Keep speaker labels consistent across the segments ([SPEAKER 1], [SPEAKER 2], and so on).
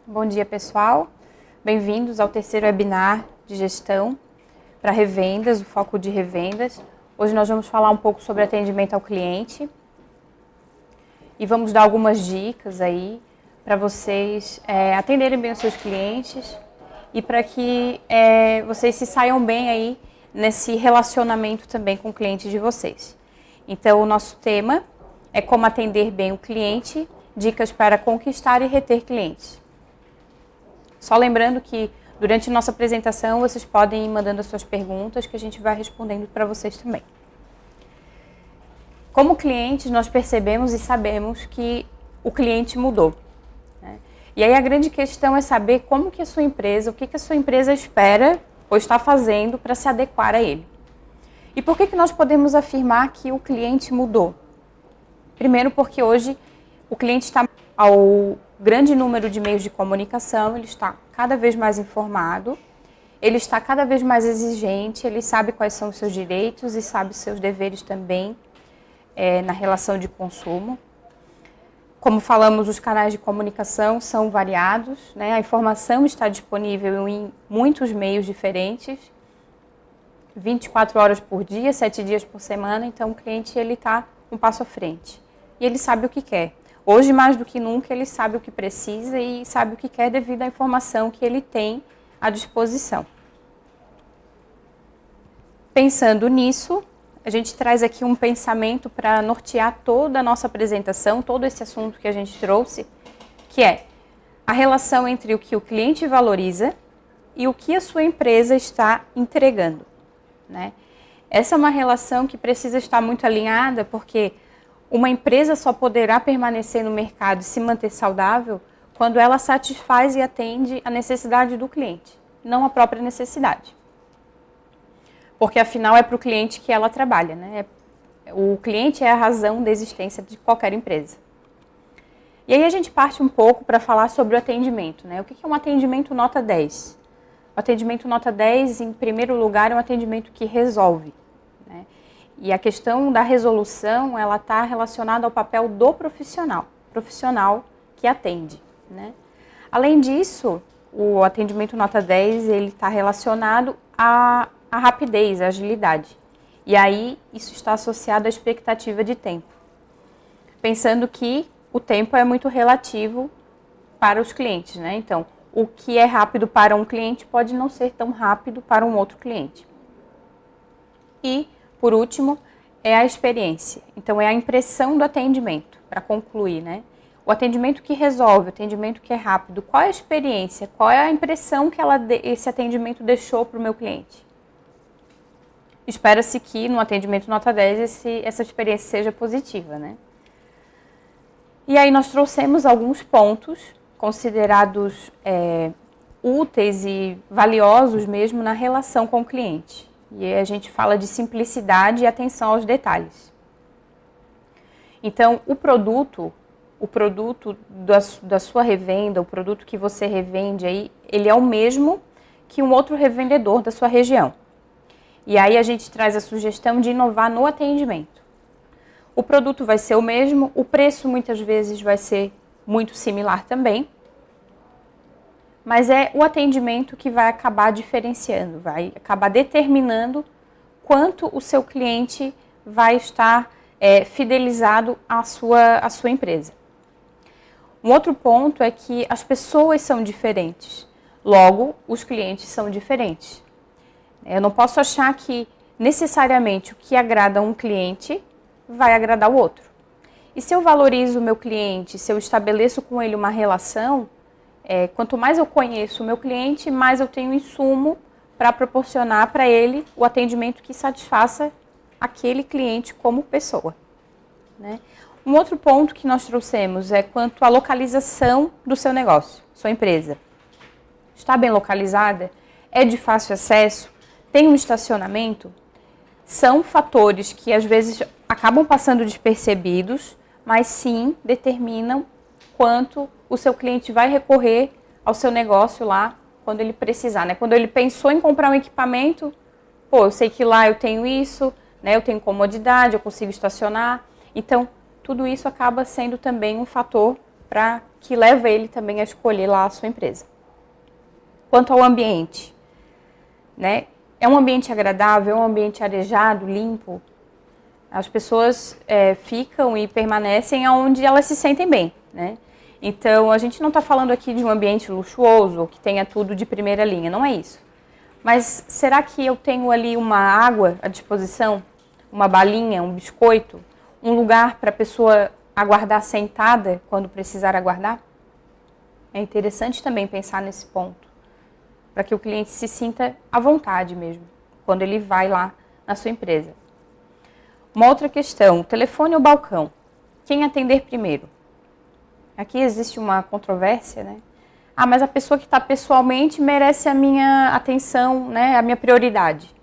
[SPEAKER 1] Bom dia, pessoal. Bem-vindos ao terceiro webinar de gestão para revendas, o foco de revendas. Hoje nós vamos falar um pouco sobre atendimento ao cliente e vamos dar algumas dicas aí para vocês atenderem bem os seus clientes e para que vocês se saiam bem aí nesse relacionamento também com o cliente de vocês. Então, o nosso tema é como atender bem o cliente, dicas para conquistar e reter clientes. Só lembrando que durante nossa apresentação vocês podem ir mandando as suas perguntas que a gente vai respondendo para vocês também. Como clientes, nós percebemos e sabemos que o cliente mudou, né? E aí a grande questão é saber como que a sua empresa, o que a sua empresa espera ou está fazendo para se adequar a ele. E por que nós podemos afirmar que o cliente mudou? Primeiro porque hoje o cliente está ao grande número de meios de comunicação, ele está cada vez mais informado, ele está cada vez mais exigente, ele sabe quais são os seus direitos e sabe os seus deveres também na relação de consumo. Como falamos, os canais de comunicação são variados, né? A informação está disponível em muitos meios diferentes, 24 horas por dia, 7 dias por semana, então o cliente ele está um passo à frente e ele sabe o que quer. Hoje, mais do que nunca, ele sabe o que precisa e sabe o que quer devido à informação que ele tem à disposição. Pensando nisso, a gente traz aqui um pensamento para nortear toda a nossa apresentação, todo esse assunto que a gente trouxe, que é a relação entre o que o cliente valoriza e o que a sua empresa está entregando, né? Essa é uma relação que precisa estar muito alinhada, porque uma empresa só poderá permanecer no mercado e se manter saudável quando ela satisfaz e atende a necessidade do cliente, não a própria necessidade. Porque afinal é para o cliente que ela trabalha, né? O cliente é a razão da existência de qualquer empresa. E aí a gente parte um pouco para falar sobre o atendimento, né? O que é um atendimento nota 10? O atendimento nota 10, em primeiro lugar, é um atendimento que resolve, né? E a questão da resolução, ela está relacionada ao papel do profissional que atende, né? Além disso, o atendimento nota 10, ele está relacionado à rapidez, à agilidade. E aí, isso está associado à expectativa de tempo. Pensando que o tempo é muito relativo para os clientes, né? Então, o que é rápido para um cliente pode não ser tão rápido para um outro cliente. E por último, é a experiência. Então, é a impressão do atendimento, para concluir, né? O atendimento que resolve, o atendimento que é rápido, qual é a experiência, qual é a impressão que esse atendimento deixou para o meu cliente? Espera-se que no atendimento nota 10 essa experiência seja positiva, né? E aí nós trouxemos alguns pontos considerados úteis e valiosos mesmo na relação com o cliente. E aí a gente fala de simplicidade e atenção aos detalhes. Então, o produto da sua revenda, o produto que você revende aí, ele é o mesmo que um outro revendedor da sua região. E aí a gente traz a sugestão de inovar no atendimento. O produto vai ser o mesmo, o preço muitas vezes vai ser muito similar também, mas é o atendimento que vai acabar diferenciando, vai acabar determinando quanto o seu cliente vai estar fidelizado à sua empresa. Um outro ponto é que as pessoas são diferentes, logo os clientes são diferentes. Eu não posso achar que necessariamente o que agrada um cliente vai agradar o outro. E se eu valorizo o meu cliente, se eu estabeleço com ele uma relação, quanto mais eu conheço o meu cliente, mais eu tenho insumo para proporcionar para ele o atendimento que satisfaça aquele cliente como pessoa, né? Um outro ponto que nós trouxemos é quanto à localização do seu negócio, sua empresa. Está bem localizada? É de fácil acesso? Tem um estacionamento? São fatores que às vezes acabam passando despercebidos, mas sim determinam quanto o seu cliente vai recorrer ao seu negócio lá quando ele precisar, né? Quando ele pensou em comprar um equipamento, eu sei que lá eu tenho isso, né? Eu tenho comodidade, eu consigo estacionar. Então, tudo isso acaba sendo também um fator para que leva ele também a escolher lá a sua empresa. Quanto ao ambiente, né? É um ambiente agradável, é um ambiente arejado, limpo. As pessoas ficam e permanecem onde elas se sentem bem, né? Então, a gente não está falando aqui de um ambiente luxuoso, ou que tenha tudo de primeira linha, não é isso. Mas será que eu tenho ali uma água à disposição, uma balinha, um biscoito, um lugar para a pessoa aguardar sentada quando precisar aguardar? É interessante também pensar nesse ponto, para que o cliente se sinta à vontade mesmo, quando ele vai lá na sua empresa. Uma outra questão, telefone ou balcão? Quem atender primeiro? Aqui existe uma controvérsia, né? Ah, mas a pessoa que está pessoalmente merece a minha atenção, né? A minha prioridade.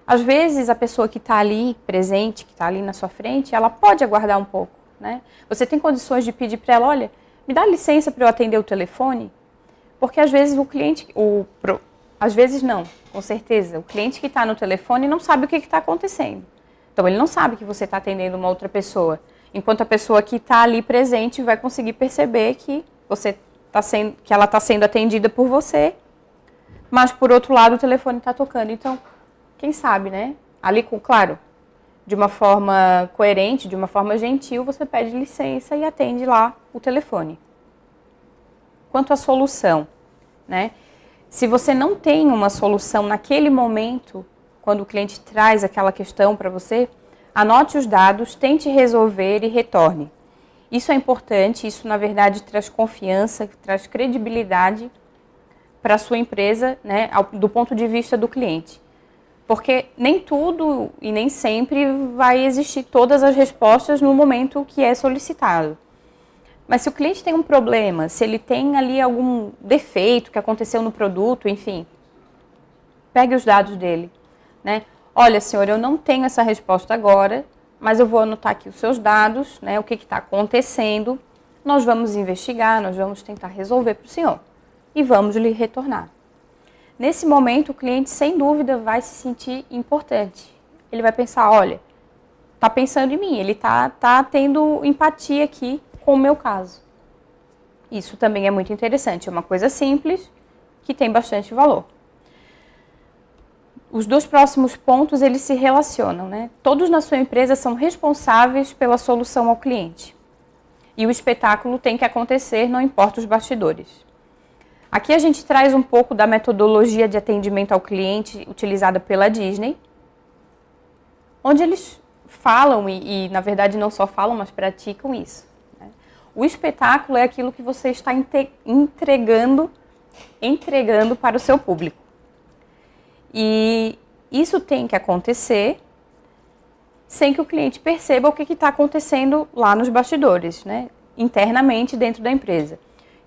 [SPEAKER 1] Às vezes, a pessoa que está ali presente, que está ali na sua frente, ela pode aguardar um pouco, né? Você tem condições de pedir para ela, olha, me dá licença para eu atender o telefone? Porque às vezes o cliente, às vezes não, com certeza, o cliente que está no telefone não sabe o que está acontecendo. Então, ele não sabe que você está atendendo uma outra pessoa. Enquanto a pessoa que está ali presente vai conseguir perceber que que ela está sendo atendida por você, mas por outro lado o telefone está tocando. Então, quem sabe, né? Ali, claro, de uma forma coerente, de uma forma gentil, você pede licença e atende lá o telefone. Quanto à solução, né? Se você não tem uma solução naquele momento, quando o cliente traz aquela questão para você, anote os dados, tente resolver e retorne. Isso é importante, isso na verdade traz confiança, traz credibilidade para a sua empresa, né, do ponto de vista do cliente. Porque nem tudo e nem sempre vai existir todas as respostas no momento que é solicitado. Mas se o cliente tem um problema, se ele tem ali algum defeito que aconteceu no produto, enfim, pegue os dados dele, né? Olha, senhor, eu não tenho essa resposta agora, mas eu vou anotar aqui os seus dados, né? O que está acontecendo, nós vamos investigar, nós vamos tentar resolver para o senhor e vamos lhe retornar. Nesse momento, o cliente, sem dúvida, vai se sentir importante. Ele vai pensar, olha, está pensando em mim, ele está tendo empatia aqui com o meu caso. Isso também é muito interessante, é uma coisa simples que tem bastante valor. Os dois próximos pontos, eles se relacionam, né? Todos na sua empresa são responsáveis pela solução ao cliente. E o espetáculo tem que acontecer, não importa os bastidores. Aqui a gente traz um pouco da metodologia de atendimento ao cliente utilizada pela Disney, onde eles falam, e na verdade não só falam, mas praticam isso. O espetáculo é aquilo que você está entregando para o seu público. E isso tem que acontecer sem que o cliente perceba o que está acontecendo lá nos bastidores, né? Internamente dentro da empresa.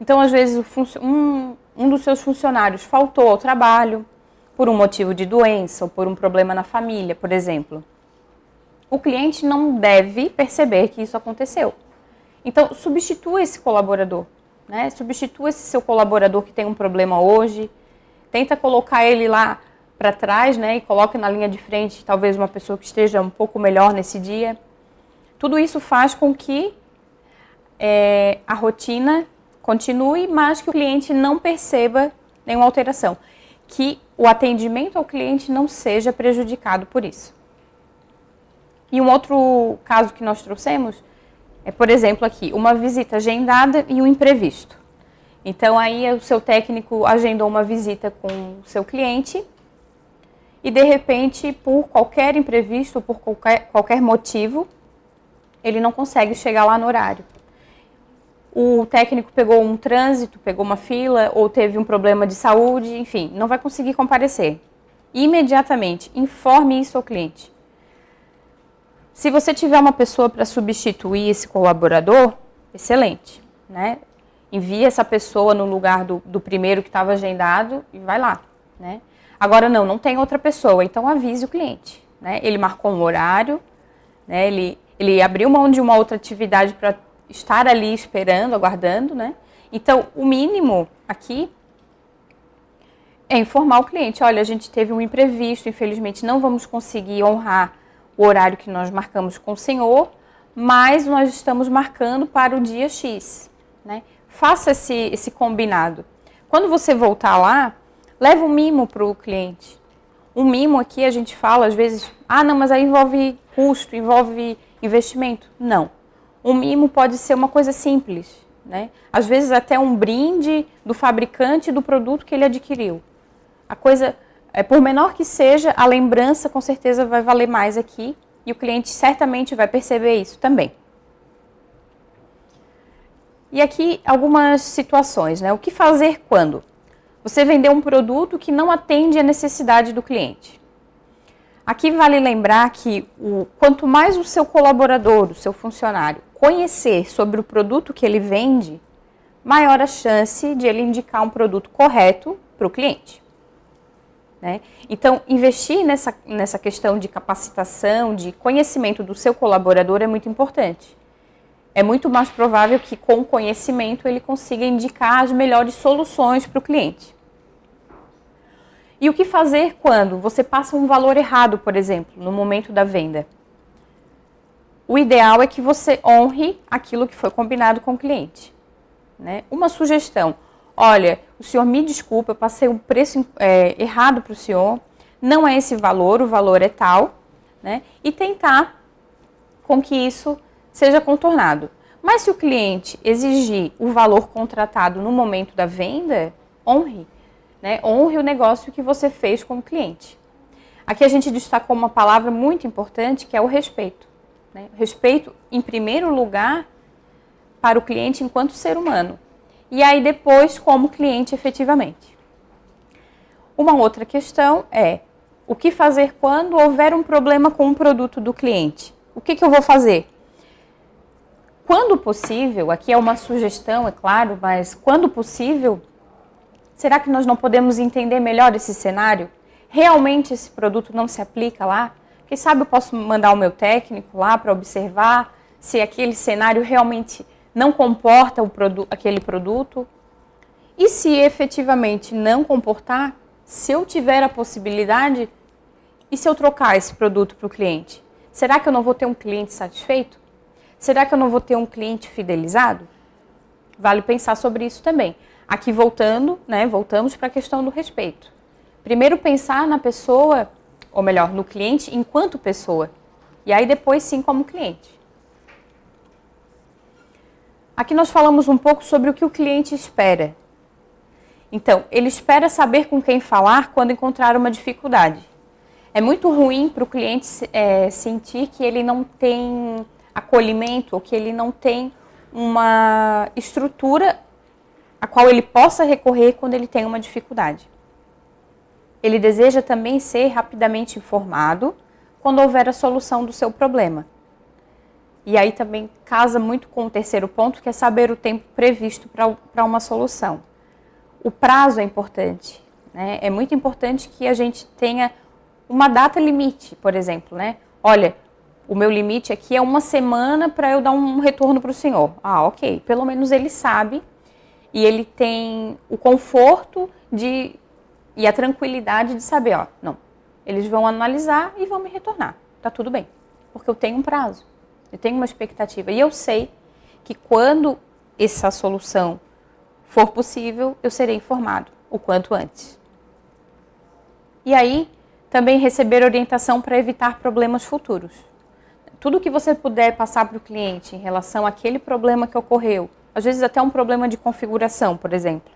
[SPEAKER 1] Então, às vezes, um dos seus funcionários faltou ao trabalho por um motivo de doença ou por um problema na família, por exemplo. O cliente não deve perceber que isso aconteceu. Então, substitua esse colaborador, né? Substitua esse seu colaborador que tem um problema hoje, tenta colocar ele lá para trás, né? E coloque na linha de frente, talvez uma pessoa que esteja um pouco melhor nesse dia. Tudo isso faz com que a rotina continue, mas que o cliente não perceba nenhuma alteração. Que o atendimento ao cliente não seja prejudicado por isso. E um outro caso que nós trouxemos é, por exemplo, aqui, uma visita agendada e um imprevisto. Então, aí o seu técnico agendou uma visita com o seu cliente e, de repente, por qualquer imprevisto, por qualquer motivo, ele não consegue chegar lá no horário. O técnico pegou um trânsito, pegou uma fila ou teve um problema de saúde, enfim, não vai conseguir comparecer. Imediatamente, informe isso ao cliente. Se você tiver uma pessoa para substituir esse colaborador, excelente, né? Envie essa pessoa no lugar do primeiro que estava agendado e vai lá, né? Agora não tem outra pessoa, então avise o cliente, né? Ele marcou um horário, né? Ele abriu mão de uma outra atividade para estar ali esperando, aguardando, né? Então, o mínimo aqui é informar o cliente, olha, a gente teve um imprevisto, infelizmente não vamos conseguir honrar o horário que nós marcamos com o senhor, mas nós estamos marcando para o dia X, né? faça esse combinado. Quando você voltar lá, leva um mimo para o cliente. Um mimo aqui a gente fala às vezes, não, mas aí envolve custo, envolve investimento. Não. Um mimo pode ser uma coisa simples, né? Às vezes até um brinde do fabricante do produto que ele adquiriu. A coisa, por menor que seja, a lembrança com certeza vai valer mais aqui e o cliente certamente vai perceber isso também. E aqui algumas situações, né? O que fazer quando você vendeu um produto que não atende à necessidade do cliente? Aqui vale lembrar que quanto mais o seu colaborador, o seu funcionário, conhecer sobre o produto que ele vende, maior a chance de ele indicar um produto correto para o cliente. Né? Então, investir nessa questão de capacitação, de conhecimento do seu colaborador é muito importante. É muito mais provável que com conhecimento ele consiga indicar as melhores soluções para o cliente. E o que fazer quando você passa um valor errado, por exemplo, no momento da venda? O ideal é que você honre aquilo que foi combinado com o cliente. Né? Uma sugestão, olha, o senhor me desculpa, eu passei um preço errado para o senhor, não é esse valor, o valor é tal, né? E tentar com que isso seja contornado. Mas se o cliente exigir o valor contratado no momento da venda, honre. Né? Honre o negócio que você fez com o cliente. Aqui a gente destacou uma palavra muito importante, que é o respeito. Né? Respeito, em primeiro lugar, para o cliente enquanto ser humano. E aí depois, como cliente efetivamente. Uma outra questão é, o que fazer quando houver um problema com o produto do cliente? O que eu vou fazer? Quando possível, aqui é uma sugestão, é claro, mas quando possível, será que nós não podemos entender melhor esse cenário? Realmente esse produto não se aplica lá? Quem sabe eu posso mandar o meu técnico lá para observar se aquele cenário realmente não comporta aquele produto? E se efetivamente não comportar, se eu tiver a possibilidade, e se eu trocar esse produto para o cliente? Será que eu não vou ter um cliente satisfeito? Será que eu não vou ter um cliente fidelizado? Vale pensar sobre isso também. Aqui voltamos para a questão do respeito. Primeiro pensar na pessoa, ou melhor, no cliente enquanto pessoa. E aí depois sim como cliente. Aqui nós falamos um pouco sobre o que o cliente espera. Então, ele espera saber com quem falar quando encontrar uma dificuldade. É muito ruim para o cliente sentir que ele não tem acolhimento, ou que ele não tem uma estrutura a qual ele possa recorrer quando ele tem uma dificuldade. Ele deseja também ser rapidamente informado quando houver a solução do seu problema. E aí também casa muito com o terceiro ponto, que é saber o tempo previsto para uma solução. O prazo é importante, né? É muito importante que a gente tenha uma data limite, por exemplo, né? Olha, o meu limite aqui é 1 semana para eu dar um retorno para o senhor. Ok. Pelo menos ele sabe e ele tem o conforto e a tranquilidade de saber, não, eles vão analisar e vão me retornar. Tá tudo bem, porque eu tenho um prazo, eu tenho uma expectativa. E eu sei que quando essa solução for possível, eu serei informado o quanto antes. E aí, também receber orientação para evitar problemas futuros. Tudo que você puder passar para o cliente em relação àquele problema que ocorreu, às vezes até um problema de configuração, por exemplo.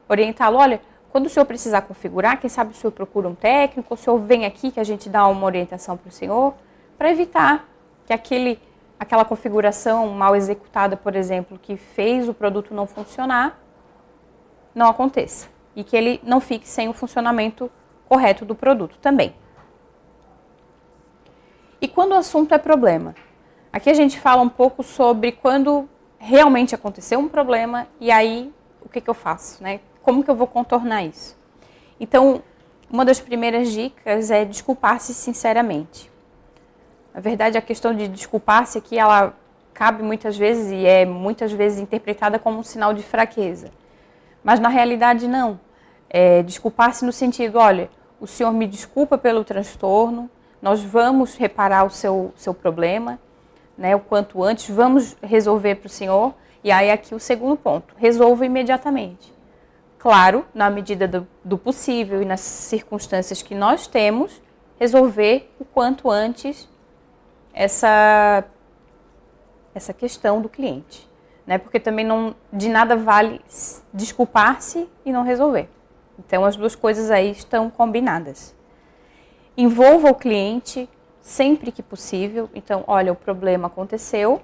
[SPEAKER 1] Orientá-lo, olha, quando o senhor precisar configurar, quem sabe o senhor procura um técnico, o senhor vem aqui que a gente dá uma orientação para o senhor, para evitar que aquela configuração mal executada, por exemplo, que fez o produto não funcionar, não aconteça. E que ele não fique sem o funcionamento correto do produto também. E quando o assunto é problema? Aqui a gente fala um pouco sobre quando realmente aconteceu um problema e aí o que eu faço, né? Como que eu vou contornar isso? Então, uma das primeiras dicas é desculpar-se sinceramente. Na verdade, a questão de desculpar-se aqui, ela cabe muitas vezes e é muitas vezes interpretada como um sinal de fraqueza. Mas na realidade não. Desculpar-se no sentido, olha, o senhor me desculpa pelo transtorno, nós vamos reparar o seu problema, né, o quanto antes, vamos resolver para o senhor E aí aqui o segundo ponto, resolva imediatamente. Claro, na medida do possível e nas circunstâncias que nós temos, resolver o quanto antes essa questão do cliente, né? Porque também de nada vale desculpar-se e não resolver. Então as duas coisas aí estão combinadas. Envolva o cliente sempre que possível. Então, olha, o problema aconteceu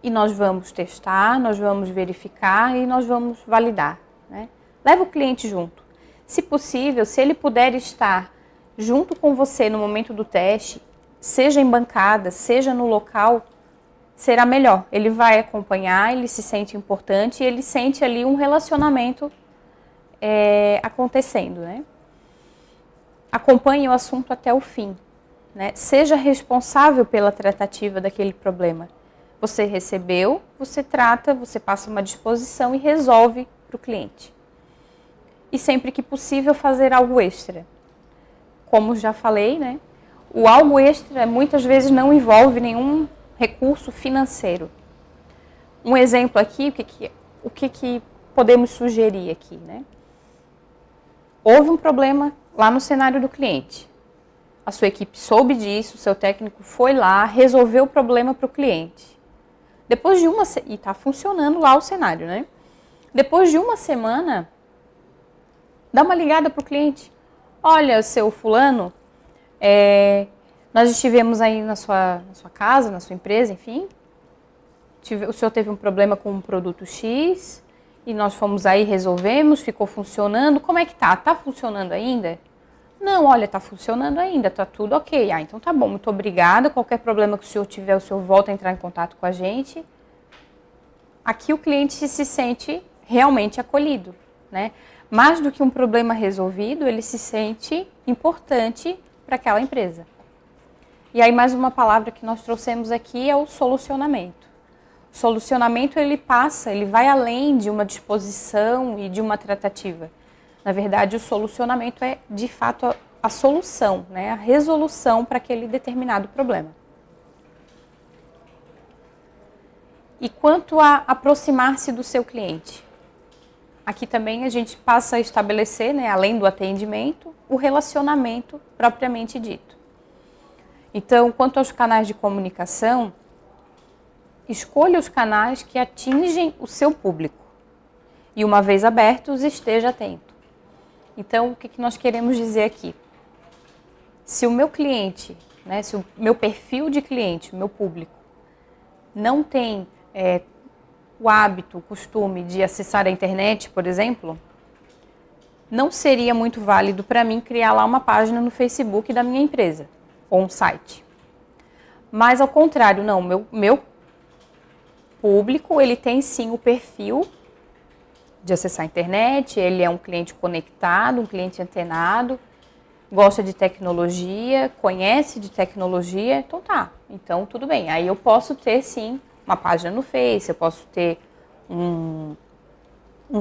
[SPEAKER 1] e nós vamos testar, nós vamos verificar e nós vamos validar, né? Leva o cliente junto. Se possível, se ele puder estar junto com você no momento do teste, seja em bancada, seja no local, será melhor. Ele vai acompanhar, ele se sente importante e ele sente ali um relacionamento acontecendo, né? Acompanhe o assunto até o fim, né? Seja responsável pela tratativa daquele problema. Você recebeu, você trata, você passa uma disposição e resolve para o cliente. E sempre que possível fazer algo extra. Como já falei, né? O algo extra muitas vezes não envolve nenhum recurso financeiro. Um exemplo aqui, o que podemos sugerir aqui, né? Houve um problema lá no cenário do cliente. A sua equipe soube disso, o seu técnico foi lá, resolveu o problema para o cliente. Depois de e está funcionando lá o cenário, né? Depois de uma semana, dá uma ligada para o cliente. Olha, seu fulano, nós estivemos aí na sua casa, na sua empresa, enfim. O senhor teve um problema com um produto X e nós fomos aí, resolvemos, ficou funcionando. Como é que tá? Tá funcionando ainda? Não, olha, tá funcionando ainda, tá tudo ok. Ah, então tá bom, muito obrigada. Qualquer problema que o senhor tiver, o senhor volta a entrar em contato com a gente. Aqui o cliente se sente realmente acolhido, né? Mais do que um problema resolvido, ele se sente importante para aquela empresa. E aí mais uma palavra que nós trouxemos aqui é o solucionamento. O solucionamento ele vai além de uma disposição e de uma tratativa. Na verdade, o solucionamento é, de fato, a solução, né? A resolução para aquele determinado problema. E quanto a aproximar-se do seu cliente? Aqui também a gente passa a estabelecer, né, além do atendimento, o relacionamento propriamente dito. Então, quanto aos canais de comunicação, escolha os canais que atingem o seu público. E uma vez abertos, esteja atento. Então, o que nós queremos dizer aqui? Se o meu cliente, né, se o meu perfil de cliente, o meu público, não tem o hábito, o costume de acessar a internet, por exemplo, não seria muito válido para mim criar lá uma página no Facebook da minha empresa, ou um site. Mas ao contrário, não, meu público, ele tem sim o perfil de acessar a internet, ele é um cliente conectado, um cliente antenado, gosta de tecnologia, conhece de tecnologia, então tá, então tudo bem. Aí eu posso ter sim uma página no Face, eu posso ter um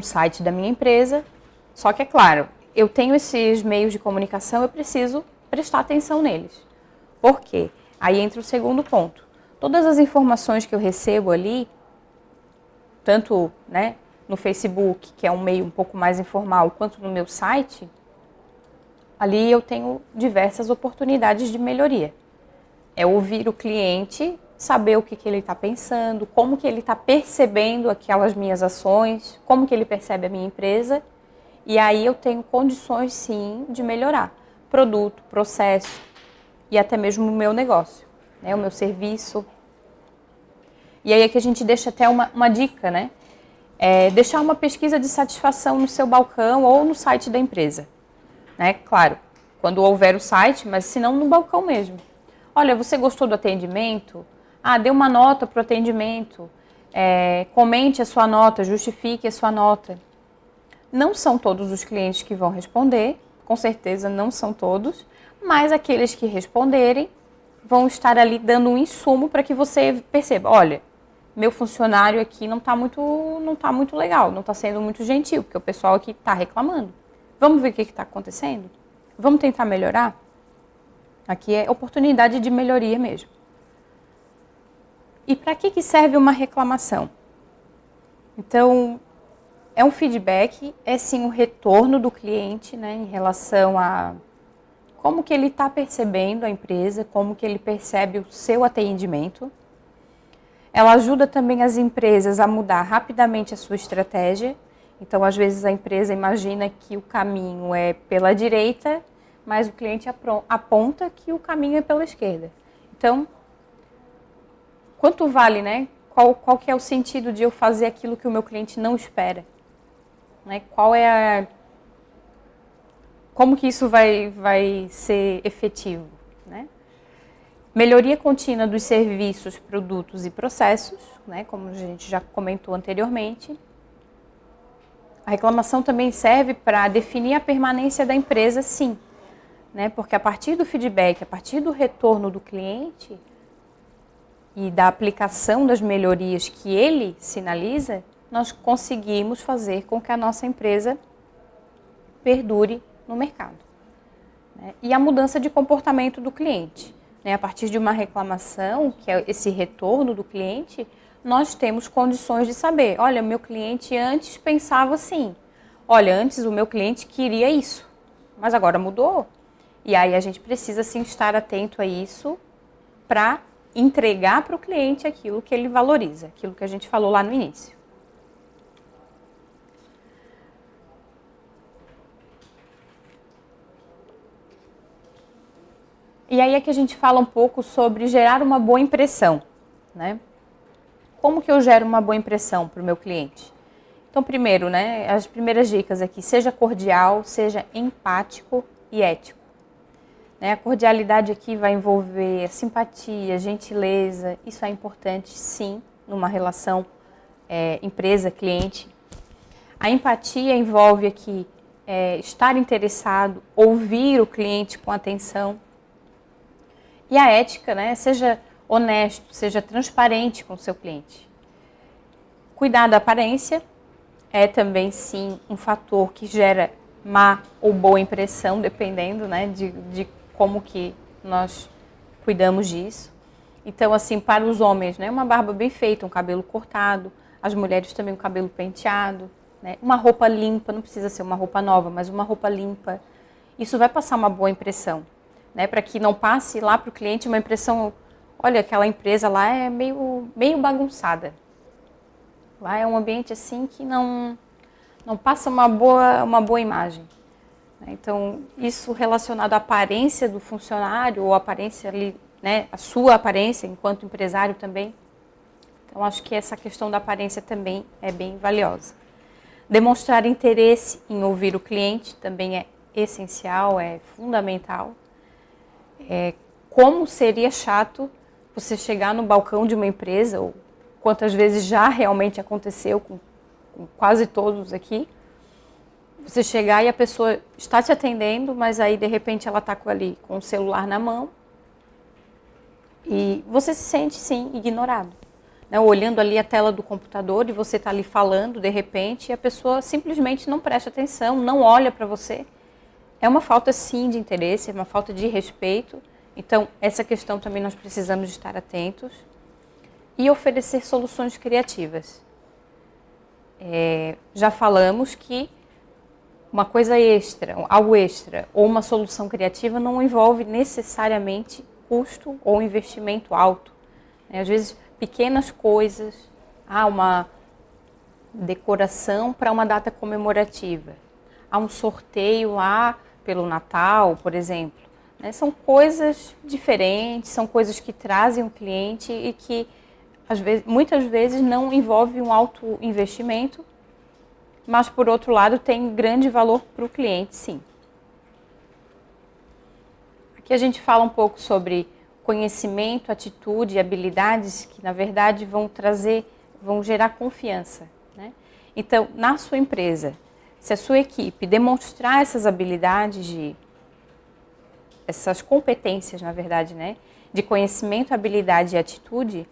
[SPEAKER 1] site da minha empresa, só que é claro, eu tenho esses meios de comunicação, eu preciso prestar atenção neles. Por quê? Aí entra o segundo ponto. Todas as informações que eu recebo ali, tanto, né, no Facebook, que é um meio um pouco mais informal, quanto no meu site, ali eu tenho diversas oportunidades de melhoria. É ouvir o cliente, saber o que ele está pensando, como que ele está percebendo aquelas minhas ações, como que ele percebe a minha empresa, e aí eu tenho condições sim de melhorar produto, processo e até mesmo o meu negócio, né, o meu serviço. E aí é que a gente deixa até uma dica, né? Deixar uma pesquisa de satisfação no seu balcão ou no site da empresa, né? Claro, quando houver o site, mas se não no balcão mesmo. Olha, você gostou do atendimento? Dê uma nota para o atendimento, comente a sua nota, justifique a sua nota. Não são todos os clientes que vão responder, com certeza não são todos, mas aqueles que responderem vão estar ali dando um insumo para que você perceba, olha, meu funcionário aqui não está muito legal, não está sendo muito gentil, porque o pessoal aqui está reclamando. Vamos ver o que está acontecendo? Vamos tentar melhorar? Aqui é oportunidade de melhoria mesmo. E para que serve uma reclamação? Então, é um feedback, é sim um retorno do cliente, né, em relação a como que ele está percebendo a empresa, como que ele percebe o seu atendimento. Ela ajuda também as empresas a mudar rapidamente a sua estratégia. Então, às vezes, a empresa imagina que o caminho é pela direita, mas o cliente aponta que o caminho é pela esquerda. Então, quanto vale, né? Qual que é o sentido de eu fazer aquilo que o meu cliente não espera? Né? Como que isso vai ser efetivo? Né? Melhoria contínua dos serviços, produtos e processos, né? Como a gente já comentou anteriormente. A reclamação também serve para definir a permanência da empresa, sim. Né? Porque a partir do feedback, a partir do retorno do cliente e da aplicação das melhorias que ele sinaliza, nós conseguimos fazer com que a nossa empresa perdure no mercado. Né? E a mudança de comportamento do cliente. Né? A partir de uma reclamação, que é esse retorno do cliente, nós temos condições de saber, olha, meu cliente antes pensava assim, olha, antes o meu cliente queria isso, mas agora mudou. E aí a gente precisa sim estar atento a isso para entregar para o cliente aquilo que ele valoriza, aquilo que a gente falou lá no início. E aí é que a gente fala um pouco sobre gerar uma boa impressão, né? Como que eu gero uma boa impressão para o meu cliente? Então, primeiro, né, as primeiras dicas aqui, seja cordial, seja empático e ético. Né, a cordialidade aqui vai envolver simpatia, gentileza, isso é importante sim, numa relação empresa-cliente. A empatia envolve aqui estar interessado, ouvir o cliente com atenção. E a ética, né, seja honesto, seja transparente com o seu cliente. Cuidar da aparência é também, sim, um fator que gera má ou boa impressão, dependendo, né, de como que nós cuidamos disso. Então, assim, para os homens, né, uma barba bem feita, um cabelo cortado, as mulheres também um cabelo penteado, né, uma roupa limpa, não precisa ser uma roupa nova, mas uma roupa limpa. Isso vai passar uma boa impressão, né, para que não passe lá para o cliente uma impressão, olha, aquela empresa lá é meio bagunçada. Lá é um ambiente assim que não passa uma boa imagem. Então, isso relacionado à aparência do funcionário, ou a aparência ali, né, a sua aparência enquanto empresário também. Então, acho que essa questão da aparência também é bem valiosa. Demonstrar interesse em ouvir o cliente também é essencial, é fundamental. Como seria chato você chegar no balcão de uma empresa, ou quantas vezes já realmente aconteceu com quase todos aqui, você chegar e a pessoa está te atendendo, mas aí de repente ela está ali com o celular na mão e você se sente sim ignorado, né? Olhando ali a tela do computador e você está ali falando de repente e a pessoa simplesmente não presta atenção, não olha para você. É uma falta sim de interesse, é uma falta de respeito. Então essa questão também nós precisamos estar atentos e oferecer soluções criativas. Já falamos que uma coisa extra, algo extra, ou uma solução criativa não envolve necessariamente custo ou investimento alto. Às vezes, pequenas coisas, uma decoração para uma data comemorativa, um sorteio lá pelo Natal, por exemplo. São coisas diferentes, são coisas que trazem o cliente e que muitas vezes não envolve um alto investimento, mas, por outro lado, tem grande valor para o cliente, sim. Aqui a gente fala um pouco sobre conhecimento, atitude e habilidades que, na verdade, vão gerar confiança. Né? Então, na sua empresa, se a sua equipe demonstrar essas habilidades, essas competências, na verdade, né, de conhecimento, habilidade e atitude,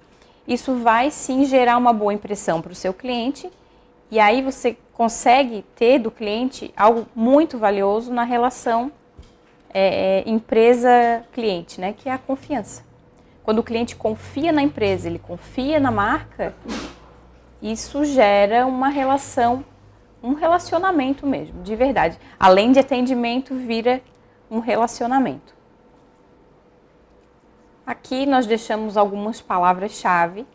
[SPEAKER 1] isso vai, sim, gerar uma boa impressão para o seu cliente. E aí você consegue ter do cliente algo muito valioso na relação empresa-cliente, né? Que é a confiança. Quando o cliente confia na empresa, ele confia na marca, isso gera uma relação, um relacionamento mesmo, de verdade. Além de atendimento, vira um relacionamento. Aqui nós deixamos algumas palavras-chave,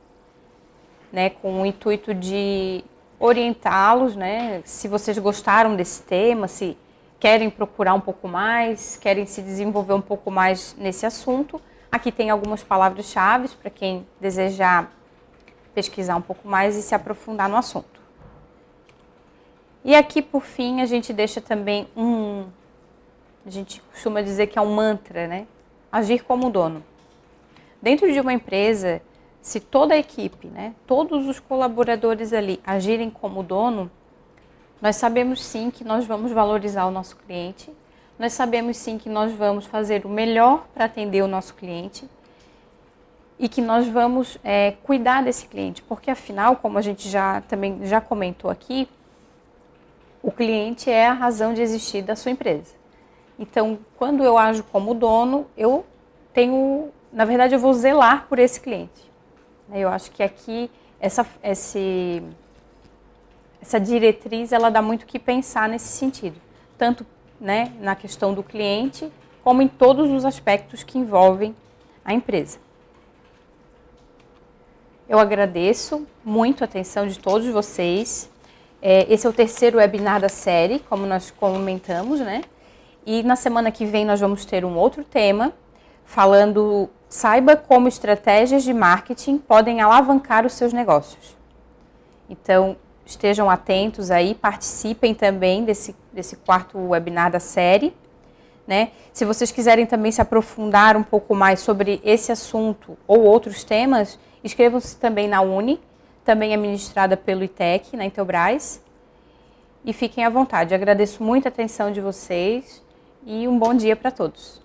[SPEAKER 1] né, com o intuito de orientá-los, né, se vocês gostaram desse tema, se querem procurar um pouco mais, querem se desenvolver um pouco mais nesse assunto. Aqui tem algumas palavras-chave para quem desejar pesquisar um pouco mais e se aprofundar no assunto. E aqui, por fim, a gente deixa também a gente costuma dizer que é um mantra, né? Agir como dono. Dentro de uma empresa, se toda a equipe, né, todos os colaboradores ali agirem como dono, nós sabemos sim que nós vamos valorizar o nosso cliente, nós sabemos sim que nós vamos fazer o melhor para atender o nosso cliente e que nós vamos cuidar desse cliente, porque afinal, como a gente também já comentou aqui, o cliente é a razão de existir da sua empresa. Então, quando eu ajo como dono, na verdade, eu vou zelar por esse cliente. Eu acho que aqui essa diretriz, ela dá muito o que pensar nesse sentido, tanto, né, na questão do cliente, como em todos os aspectos que envolvem a empresa. Eu agradeço muito a atenção de todos vocês. Esse é o terceiro webinar da série, como nós comentamos, né? E na semana que vem nós vamos ter um outro tema, falando, saiba como estratégias de marketing podem alavancar os seus negócios. Então, estejam atentos aí, participem também desse quarto webinar da série, né? Se vocês quiserem também se aprofundar um pouco mais sobre esse assunto ou outros temas, inscrevam-se também na Uni, também é ministrada pelo ITEC, na Intelbras, e fiquem à vontade. Agradeço muito a atenção de vocês e um bom dia para todos.